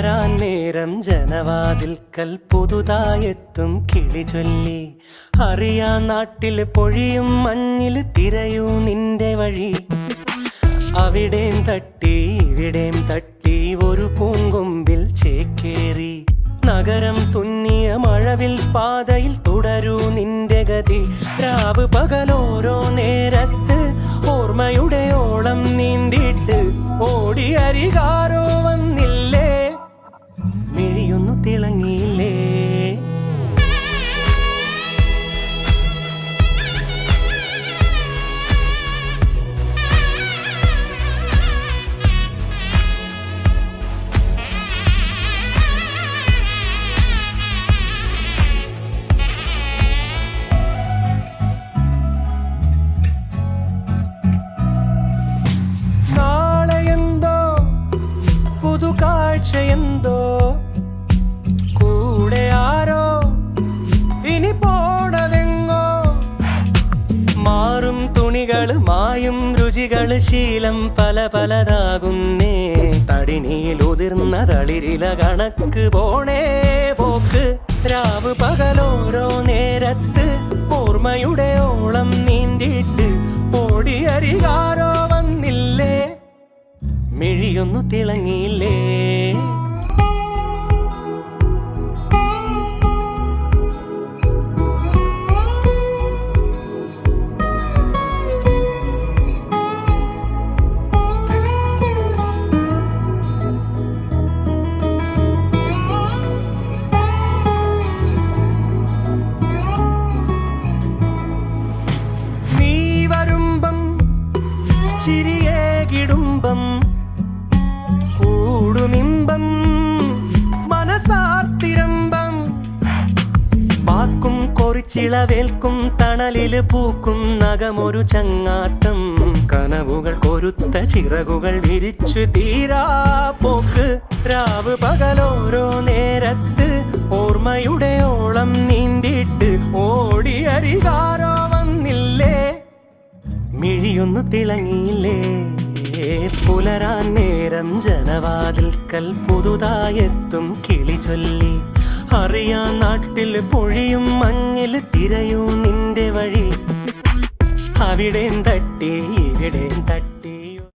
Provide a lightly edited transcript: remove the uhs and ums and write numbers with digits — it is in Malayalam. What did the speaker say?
പുലരാൻ നേരം ജനവാതിൽക്കൽ പുതുതായെത്തും കിളി ചൊല്ലി. അറിയാ നാട്ടിൽ പൊഴിയും മഞ്ഞിൽ തിരയൂ നിന്റെ വഴി. അവിടേം തട്ടി ഇവിടേം തട്ടി ഒരു പൂങ്കൊമ്പിൽ ചേക്കേറി. നഗരം തുന്നിയ മഴവിൽ പാതയിൽ തുടരൂ നിന്റെ ഗതി. രാവ് പകലോരോ നേരത്ത് ഓർമ്മയുടെ ഓളം നീന്തിയിട്ട് ഓടിയരികാരോ വന്നില്ലേ, മിഴിയൊന്നു തിളങ്ങിയില്ലേ. എന്തോ കൂടെ ആരോ ഇനി പോണതെങ്ങോ. മാറും തുണികള് മായും രുചികള് ശീലം പല പലതാകുന്നേ. തടിനിയിൽ ഉതിർന്ന തളിരില കണക്ക് പോണേ പോക്ക്. രാവ് പകലോരോ നേരത്ത് ഓർമ്മയുടെ ഓളം നീന്തിയിട്ട് ഓടിയരികാരോ വന്നില്ലേ, മിഴിയൊന്നു തിളങ്ങിയില്ലേ. നീ വരുമ്പം ചിരിയേകിടുമ്പം കൂടുമിമ്പം മനസാർത്തിരമ്പം. വാക്കും കൊറിച്ചിളവേൽക്കും തണലില് പൂക്കും നഖമൊരു ചങ്ങാത്തം. കനവുകൾ കൊരുത്ത ചിറകുകൾ വിരിച്ചു തീരാ പോക്ക്. രാവ് പകലോരോ നേരത്ത് ഓർമ്മയുടെ ഓളം നീന്തിയിട്ട് ഓടിയരികാരോ വന്നില്ലേ, മിഴിയൊന്നു തിളങ്ങിയില്ലേ. പുലരാൻ നേരം ജനവാതിൽക്കൽ പുതുതായെത്തും കിളി ചൊല്ലി. അറിയാ നാട്ടിൽ പൊഴിയും മഞ്ഞിൽ തിരയൂ നിന്റെ വഴി. അവിടേം തട്ടി ഇവിടേം തട്ടി